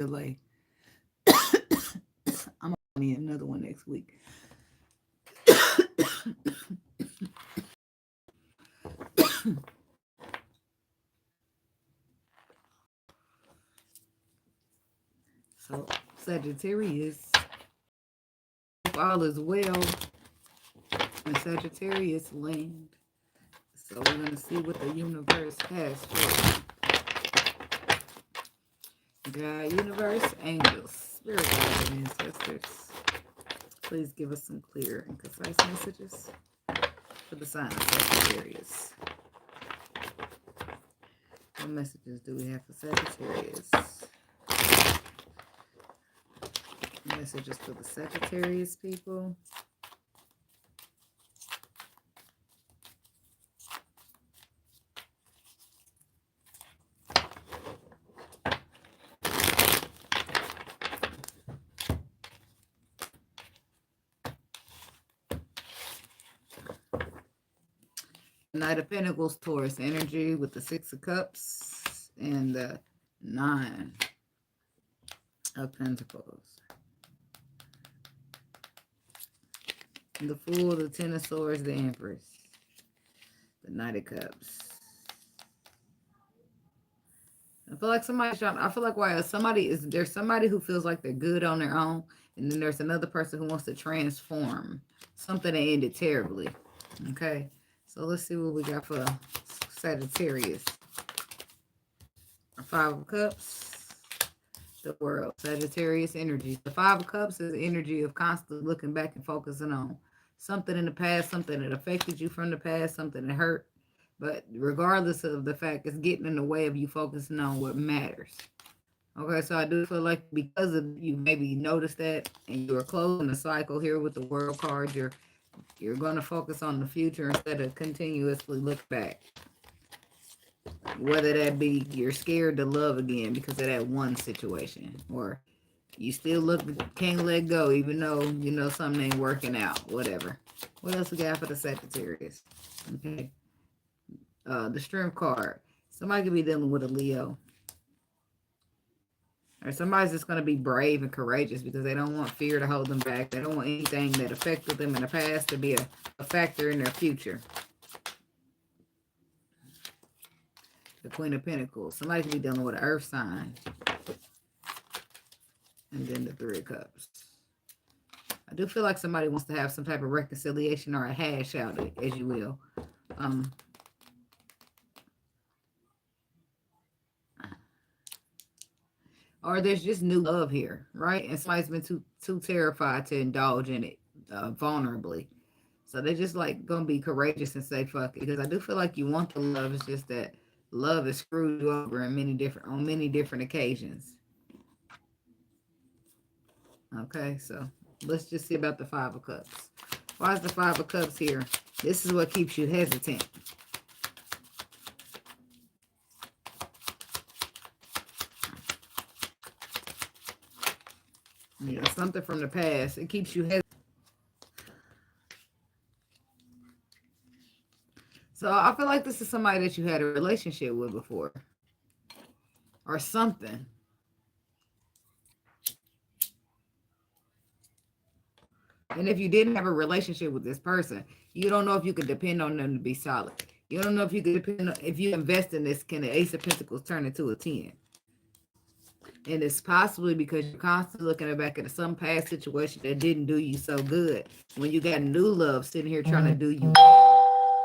delay. I'm gonna need another one next week. So Sagittarius, if all is well in Sagittarius land. So we're gonna see what the universe has for you. God, universe, angels, spirit guides, and ancestors. Please give us some clear and concise messages for the sign of Sagittarius. What messages do we have for Sagittarius? Messages for the Sagittarius people. Knight of Pentacles, Taurus energy with the Six of Cups and the Nine of Pentacles. The Fool, the Ten of Swords, the Empress, the Knight of Cups. I feel like there's somebody who feels like they're good on their own, and then there's another person who wants to transform something that ended terribly. Okay, so let's see what we got for Sagittarius. Five of Cups, the World, Sagittarius energy. The Five of Cups is the energy of constantly looking back and focusing on something in the past, something that affected you from the past, something that hurt. But regardless of the fact, it's getting in the way of you focusing on what matters. Okay, so I do feel like because of you maybe noticed that and you are closing the cycle here with the World card, you're going to focus on the future instead of continuously look back. Whether that be you're scared to love again because of that one situation, or you still can't let go even though you know something ain't working out, whatever. What else we got for the Sagittarius? Okay. The Strength card. Somebody could be dealing with a Leo. Or somebody's just going to be brave and courageous because they don't want fear to hold them back. They don't want anything that affected them in the past to be a factor in their future. The Queen of Pentacles. Somebody could be dealing with an earth sign. And then the Three of Cups. I do feel like somebody wants to have some type of reconciliation or a hash out, as you will. Or there's just new love here, right? And somebody's been too terrified to indulge in it vulnerably. So they're just like going to be courageous and say, fuck it. Because I do feel like you want the love. It's just that love has screwed you over on many different occasions. Okay, so let's just see about the Five of Cups. Why is the Five of Cups here? This is what keeps you hesitant. Yeah, something from the past. It keeps you hesitant. So I feel like this is somebody that you had a relationship with before. Or something. And if you didn't have a relationship with this person, you don't know if you could depend on them to be solid. You don't know if you could depend on, if you invest in this, can the Ace of Pentacles turn into a 10? And it's possibly because you're constantly looking back at some past situation that didn't do you so good. When you got new love sitting here trying to do you better,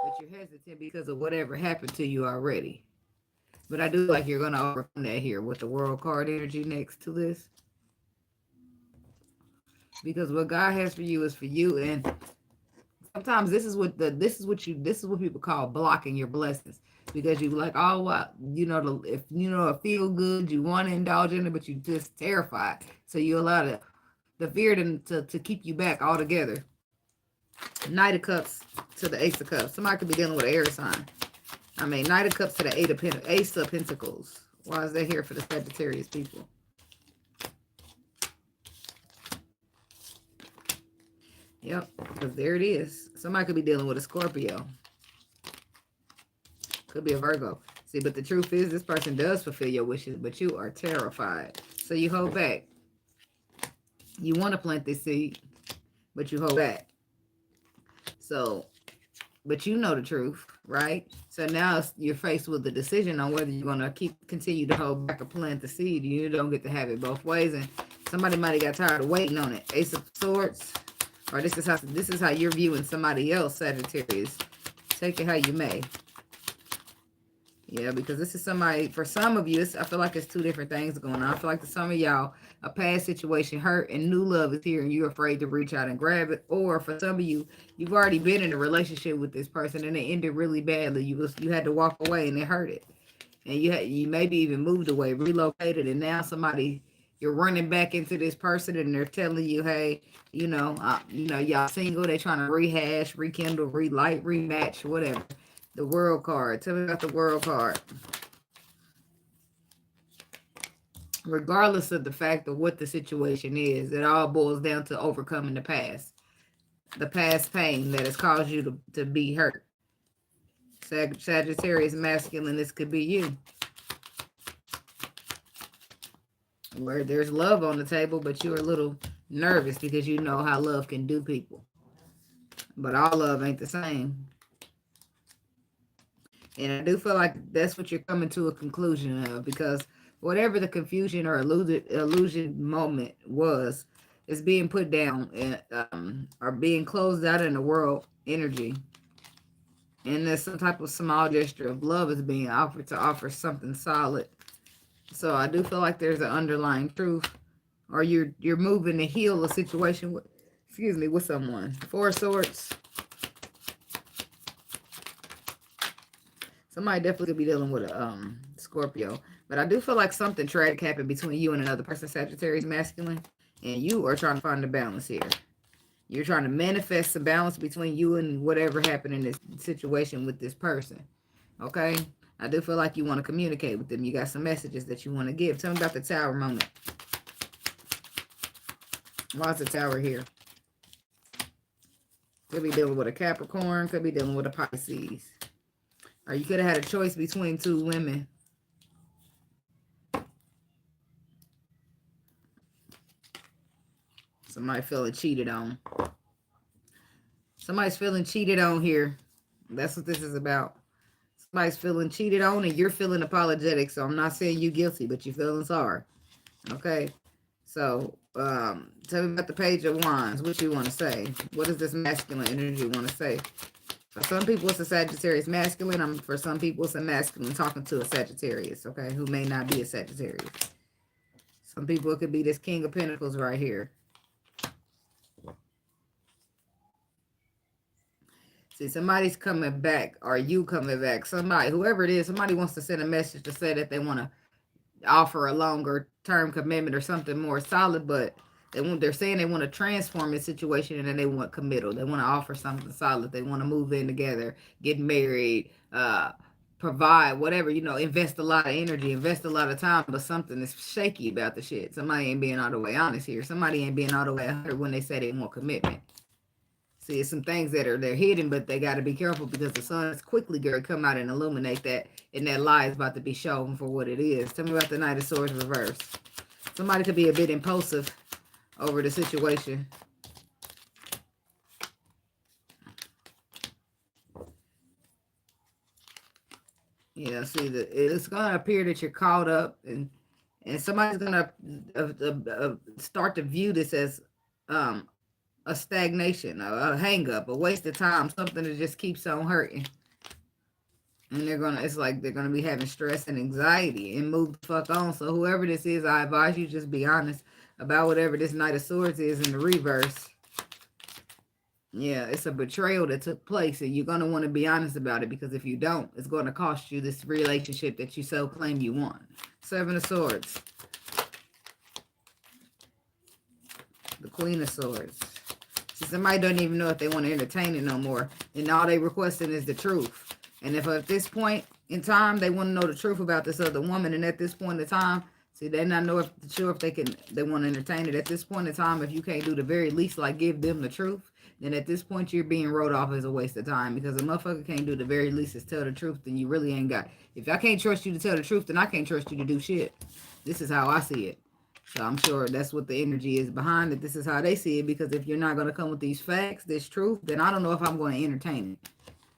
but you're hesitant because of whatever happened to you already. But I do like you're going to overcome that here with the World card energy next to this. Because what God has for you is for you. And sometimes this is what people call blocking your blessings. Because you like, oh, well, if it feel good, you want to indulge in it, but you're just terrified. So you allow the fear to keep you back altogether. Knight of Cups to the Ace of Cups. Somebody could be dealing with an air sign. Knight of Cups to the Ace of Pentacles. Why is that here for the Sagittarius people? Yep, because there it is. Somebody could be dealing with a Scorpio. Could be a Virgo. See, but the truth is this person does fulfill your wishes, but you are terrified. So you hold back. You want to plant this seed, but you hold back. So, but you know the truth, right? So now you're faced with the decision on whether you're going to continue to hold back or plant the seed. You don't get to have it both ways, and somebody might have got tired of waiting on it. Ace of Swords, or this is how you're viewing somebody else, Sagittarius. Take it how you may. Yeah, because this is somebody, for some of you, I feel like it's two different things going on. I feel like for some of y'all, a past situation hurt and new love is here and you're afraid to reach out and grab it. Or for some of you, you've already been in a relationship with this person and it ended really badly. You had to walk away and it hurt it. And you maybe even moved away, relocated, and now you're running back into this person and they're telling you, hey, y'all single, they're trying to rehash, rekindle, relight, rematch, whatever. The World card. Tell me about the World card. Regardless of the fact of what the situation is, it all boils down to overcoming the past. The past pain that has caused you to be hurt. Sagittarius masculine, this could be you. Where there's love on the table, but you're a little nervous because you know how love can do people. But all love ain't the same. And I do feel like that's what you're coming to a conclusion of, because whatever the confusion or illusion moment was, is being put down and or being closed out in the world energy. And there's some type of small gesture of love is being offered to offer something solid. So I do feel like there's an underlying truth, or you're moving to heal a situation with someone. Four of Swords. Somebody definitely could be dealing with a Scorpio. But I do feel like something tragic happened between you and another person, Sagittarius masculine. And you are trying to find the balance here. You're trying to manifest the balance between you and whatever happened in this situation with this person. Okay? I do feel like you want to communicate with them. You got some messages that you want to give. Tell me about the Tower moment. Why is the Tower here? Could be dealing with a Capricorn. Could be dealing with a Pisces. Or you could have had a choice between two women. Somebody feeling cheated on. Somebody's feeling cheated on here. That's what this is about. Somebody's feeling cheated on and you're feeling apologetic. So I'm not saying you're guilty, but you're feeling sorry. Okay. So tell me about the Page of Wands. What you want to say? What does this masculine energy want to say? For some people, it's a Sagittarius masculine. For some people, it's a masculine talking to a Sagittarius, okay, who may not be a Sagittarius. Some people, it could be this King of Pentacles right here. See, somebody's coming back, or you coming back. Somebody, whoever it is, somebody wants to send a message to say that they want to offer a longer term commitment or something more solid, but they're saying they want to transform the situation and then they want committal. They want to offer something solid. They want to move in together, get married, provide, whatever, invest a lot of energy, invest a lot of time, but something is shaky about the shit. Somebody ain't being all the way honest here. Somebody ain't being all the way 100 when they say they want commitment. See, it's some things that they're hidden, but they got to be careful because the sun is quickly going to come out and illuminate that, and that lie is about to be shown for what it is. Tell me about the Knight of Swords reverse. Somebody could be a bit impulsive over the situation. Yeah, see, it's going to appear that you're caught up, and somebody's going to start to view this as a stagnation, a hang up, a waste of time, something that just keeps on hurting. And it's like they're gonna be having stress and anxiety and move the fuck on. So whoever this is, I advise you just be honest about whatever this Knight of Swords is in the reverse. Yeah, it's a betrayal that took place, and you're gonna want to be honest about it, because if you don't, it's going to cost you this relationship that you so claim you want. Seven of Swords. The Queen of Swords. See, somebody doesn't even know if they want to entertain it no more, and all they requesting is the truth. And if at this point in time they want to know the truth about this other woman, and at this point in time, see, they not know sure if they want to entertain it. At this point in time, if you can't do the very least, like give them the truth, then at this point you're being wrote off as a waste of time, because a motherfucker can't do the very least is tell the truth, then you really ain't got. If I can't trust you to tell the truth, then I can't trust you to do shit. This is how I see it. So I'm sure that's what the energy is behind it. This is how they see it, because if you're not going to come with these facts, this truth, then I don't know if I'm going to entertain it.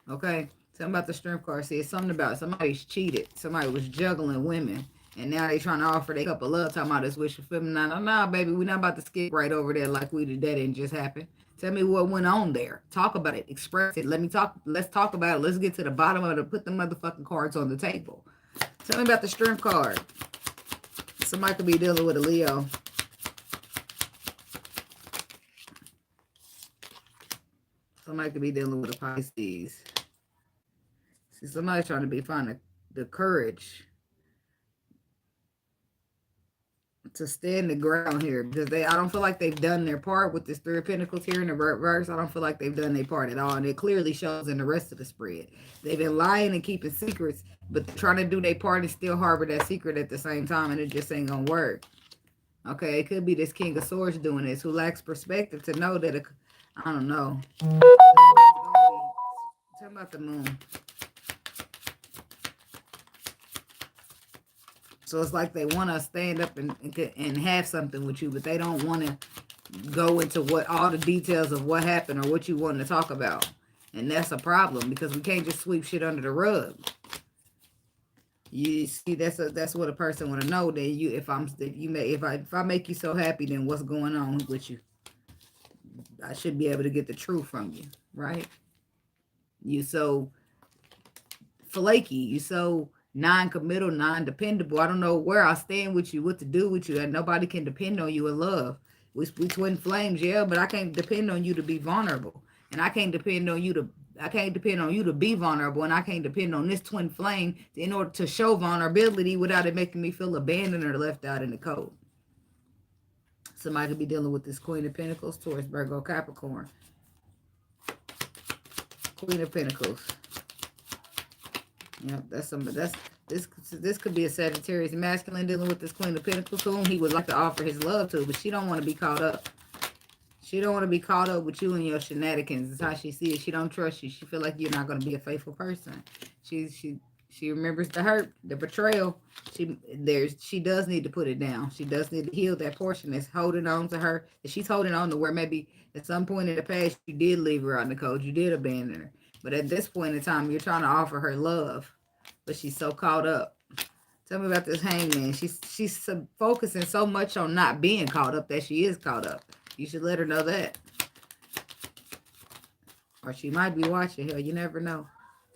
Okay? Something about the strength card says something about somebody's cheated. Somebody was juggling women. And now they trying to offer their cup of love, talking about this wish fulfillment. Nah, baby, we're not about to skip right over there like we did. That didn't just happen. Tell me what went on there. Talk about it. Express it. Let's talk about it. Let's get to the bottom of it. Put the motherfucking cards on the table. Tell me about the strength card. Somebody could be dealing with a Leo. Somebody could be dealing with a Pisces. See, somebody's trying to find the courage to stand the ground here, because I don't feel like they've done their part with this Three of Pentacles here in the reverse. I don't feel like they've done their part at all, and it clearly shows in the rest of the spread. They've been lying and keeping secrets, but trying to do their part and still harbor that secret at the same time, and it just ain't gonna work. Okay, it could be this King of Swords doing this, who lacks perspective to know that I don't know. Tell about the moon. So it's like they want to stand up and have something with you, but they don't want to go into all the details of what happened or what you want to talk about. And that's a problem, because we can't just sweep shit under the rug. You see, that's what a person want to know. That if I make you so happy, then what's going on with you? I should be able to get the truth from you, right? You so flaky, you so non-committal, non-dependable. I don't know where I stand with you, what to do with you, and nobody can depend on you in love. We twin flames, yeah, but I can't depend on you to be vulnerable, and I can't depend on you to be vulnerable, and I can't depend on this twin flame in order to show vulnerability without it making me feel abandoned or left out in the cold. Somebody could be dealing with this Queen of Pentacles, Taurus, Virgo, Capricorn. Queen of Pentacles. Yep, this could be a Sagittarius masculine dealing with this Queen of Pentacles, whom he would like to offer his love to, but she don't want to be caught up. She don't want to be caught up with you and your shenanigans. That's how she sees it. She don't trust you. She feel like you're not going to be a faithful person. She remembers the hurt, the betrayal. She does need to put it down. She does need to heal that portion that's holding on to her. That she's holding on to, where maybe at some point in the past you did leave her out in the cold. You did abandon her. But at this point in time, you're trying to offer her love, but she's so caught up. Tell me about this Hangman. She's focusing so much on not being caught up that she is caught up. You should let her know that. Or she might be watching. Hell, you never know.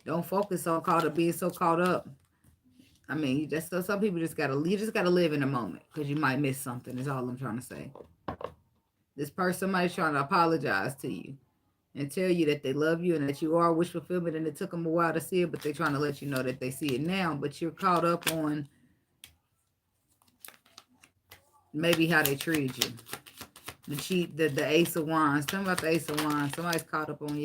Don't focus on being so caught up. I mean, some people you just gotta live in the moment, because you might miss something. Is all I'm trying to say. Somebody's trying to apologize to you and tell you that they love you and that you are wish fulfillment, and it took them a while to see it, but they're trying to let you know that they see it now, but you're caught up on maybe how they treated you. The Ace of Wands. Tell me about the Ace of Wands. Somebody's caught up on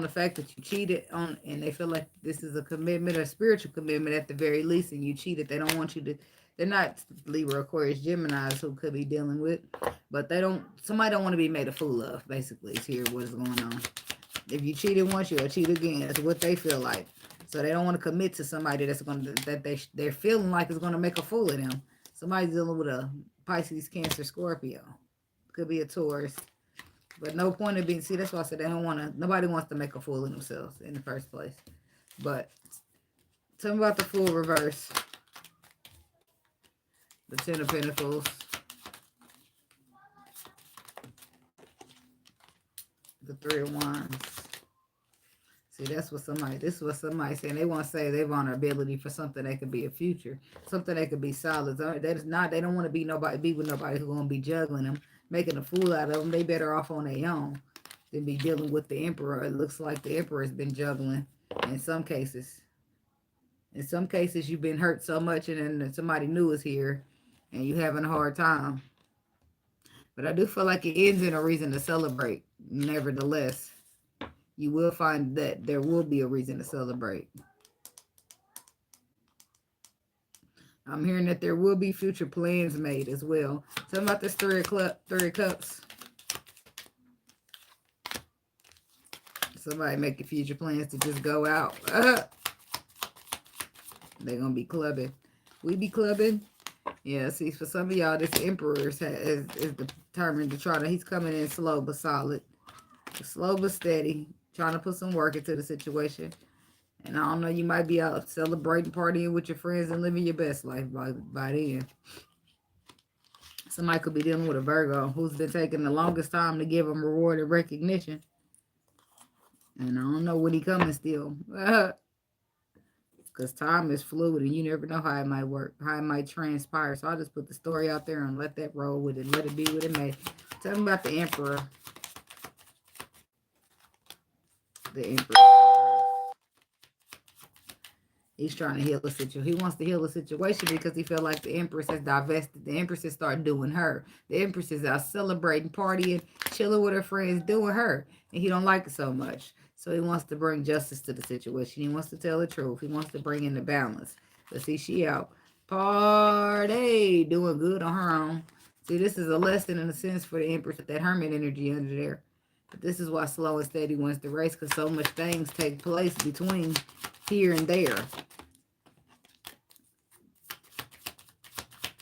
the fact that you cheated on, and they feel like this is a commitment, a spiritual commitment at the very least, and you cheated. They don't want you to. They're not Libra, Aquarius, Geminis who could be dealing with, but somebody don't want to be made a fool of, basically, is here what is going on. If you cheated once, you'll cheat again. That's what they feel like. So they don't want to commit to somebody they're feeling like is going to make a fool of them. Somebody's dealing with a Pisces, Cancer, Scorpio. Could be a Taurus. But no point in being, see, that's why I said nobody wants to make a fool of themselves in the first place. But tell me about the Fool reverse. The Ten of Pentacles. The Three of Wands. See, this is what somebody saying. They want to say their vulnerability for something that could be a future. Something that could be solid. They don't want to be with nobody who's going to be juggling them, making a fool out of them. They better off on their own than be dealing with the Emperor. It looks like the Emperor has been juggling in some cases. In some cases, you've been hurt so much, and then somebody new is here, and you're having a hard time. But I do feel like it ends in a reason to celebrate. Nevertheless, you will find that there will be a reason to celebrate. I'm hearing that there will be future plans made as well. Tell me about this Three of Cups. Somebody making future plans to just go out. They're going to be clubbing. We be clubbing. Yeah, see, for some of y'all, this Emperor is determined to try to, he's coming in slow but solid. Slow but steady. Trying to put some work into the situation. And I don't know, you might be out celebrating, partying with your friends and living your best life by then. Somebody could be dealing with a Virgo who's been taking the longest time to give them reward and recognition. And I don't know when he coming still. Because time is fluid and you never know how it might work, how it might transpire. So I'll just put the story out there and let that roll with it. Let it be what it may. Tell me about the Emperor. The Emperor. He's trying to heal the situation. He wants to heal the situation because he felt like the Empress has divested. The Empress has started doing her. The Empress is out celebrating, partying, chilling with her friends, doing her. And he don't like it so much. So he wants to bring justice to the situation. He wants to tell the truth. He wants to bring in the balance. But see, she out party, doing good on her own. See, this is a lesson in a sense for the Empress with that Hermit energy under there. But this is why slow and steady wins the race, because so much things take place between here and there.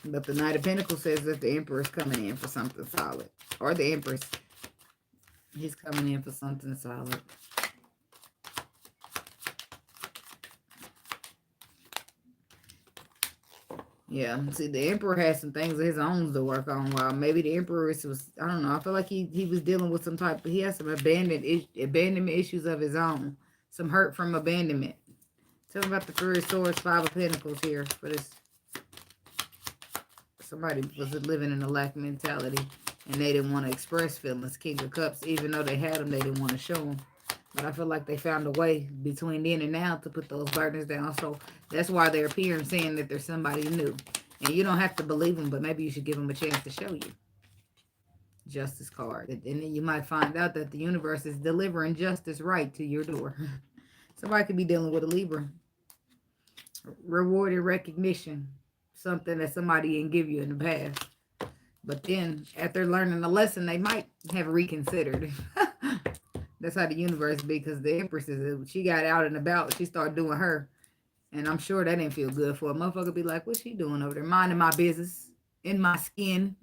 But the Knight of Pentacles says that the Emperor is coming in for something solid. Or the Empress. He's coming in for something solid. Yeah, see, the Emperor has some things of his own to work on. While maybe the Emperor was, I don't know, I feel like he was dealing with some type, he has some abandonment issues of his own. Some hurt from abandonment. Tell me about the Three of Swords, Five of Pentacles here for this. Somebody was living in a lack mentality and they didn't want to express feelings. King of Cups, even though they had them, they didn't want to show them. But I feel like they found a way between then and now to put those burdens down. So that's why they're appearing saying that there's somebody new. And you don't have to believe them, but maybe you should give them a chance to show you. Justice card. And then you might find out that the universe is delivering justice right to your door. Somebody could be dealing with a Libra. Reward and recognition. Something that somebody didn't give you in the past. But then, after learning the lesson, they might have reconsidered. That's how the universe be, because the Empress she got out and about. She started doing her. And I'm sure that didn't feel good for a motherfucker. Be like, what's she doing over there? Minding my business. In my skin.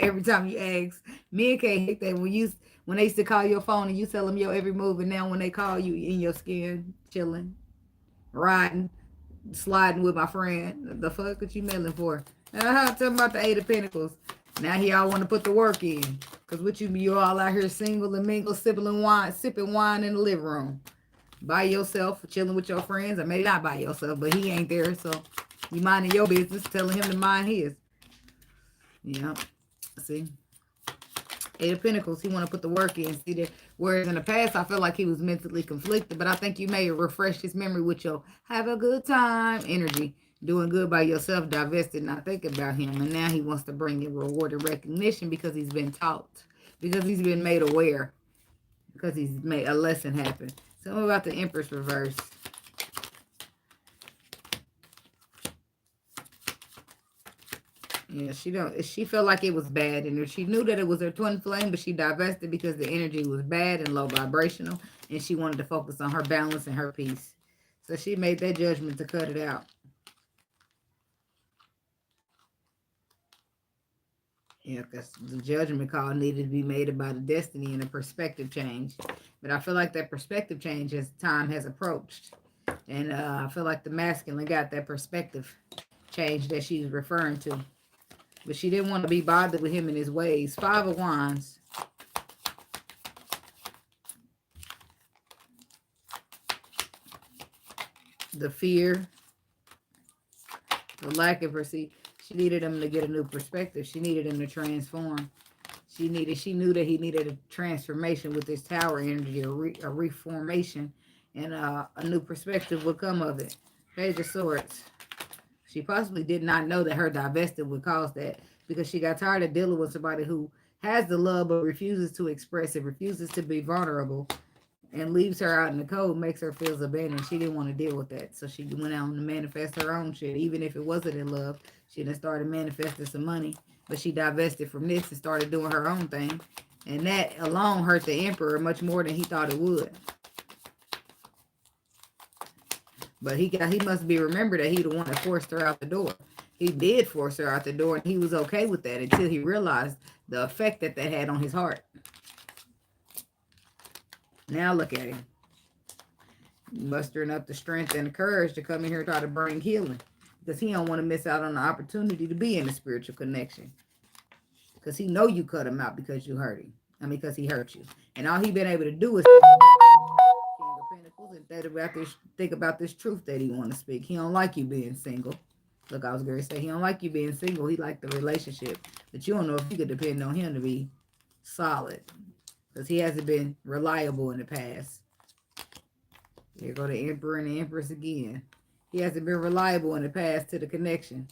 Every time you ask. Men can't hate that. When they used to call your phone and you tell them your every move. And now when they call you, in your skin. Chilling. Riding. Sliding with my friend. The fuck what you mailing for? Tell me about the Eight of Pentacles. Now he all want to put the work in. Because what you all out here single and mingle, sipping wine in the living room. By yourself, chilling with your friends. Or maybe not by yourself, but he ain't there. So you minding your business, telling him to mind his. Yeah. See? Eight of Pentacles, he want to put the work in. See that? Whereas in the past, I feel like he was mentally conflicted. But I think you may have refreshed his memory with your have a good time energy. Doing good by yourself, divested, not thinking about him. And now he wants to bring in reward and recognition because he's been taught. Because he's been made aware. Because he's made a lesson happen. Tell me about the Empress reverse. Yeah, she felt like it was bad. And she knew that it was her twin flame, but she divested because the energy was bad and low vibrational. And she wanted to focus on her balance and her peace. So she made that judgment to cut it out. Yeah, because the judgment call needed to be made about a destiny and a perspective change. But I feel like that perspective change as time has approached. And I feel like the masculine got that perspective change that she's referring to. But she didn't want to be bothered with him and his ways. Five of Wands. The fear. The lack of perceived. She needed him to get a new perspective. She needed him to transform. She knew that he needed a transformation with this tower energy, a reformation, and a new perspective would come of it. Page of Swords. She possibly did not know that her divesting would cause that because she got tired of dealing with somebody who has the love but refuses to express it, refuses to be vulnerable, and leaves her out in the cold, makes her feel abandoned. She didn't want to deal with that. So she went out to manifest her own shit. Even if it wasn't in love, she done started manifesting some money. But she divested from this and started doing her own thing. And that alone hurt the Emperor much more than he thought it would. But he must be remembered that he the one that forced her out the door. He did force her out the door, and he was okay with that until he realized the effect that that had on his heart. Now look at him. Mustering up the strength and the courage to come in here and try to bring healing. Because he don't want to miss out on the opportunity to be in a spiritual connection. Because he know you cut him out because you hurt him. I mean, because he hurt you. And all he been able to do is King of Pentacles and think about this truth that he want to speak. He don't like you being single. Look, I was going to say, he don't like you being single. He like the relationship. But you don't know if you could depend on him to be solid. Because he hasn't been reliable in the past. Here go the Emperor and the Empress again. He hasn't been reliable in the past to the connection,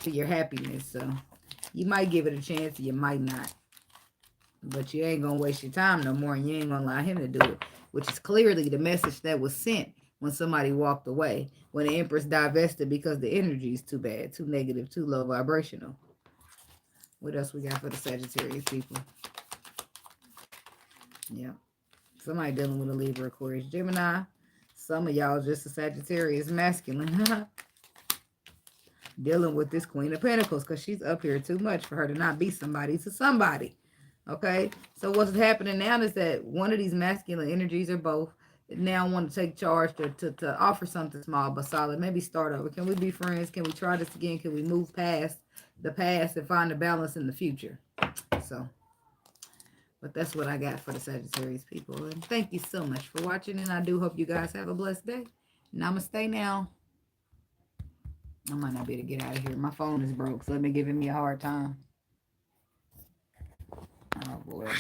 to your happiness. So you might give it a chance, you might not. But you ain't going to waste your time no more, and you ain't going to allow him to do it. Which is clearly the message that was sent when somebody walked away. When the Empress divested because the energy is too bad, too negative, too low vibrational. What else we got for the Sagittarius people? Yeah. Somebody dealing with a Libra, Aquarius, Gemini. Some of y'all just a Sagittarius masculine. Dealing with this Queen of Pentacles because she's up here too much for her to not be somebody to somebody. Okay? So what's happening now is that one of these masculine energies or both now want to take charge to offer something small but solid. Maybe start over. Can we be friends? Can we try this again? Can we move past the past and find a balance in the future? So, but that's what I got for the Sagittarius people. And thank you so much for watching. And I do hope you guys have a blessed day. Namaste now. I might not be able to get out of here. My phone is broke, so it's been giving me a hard time. Oh, boy.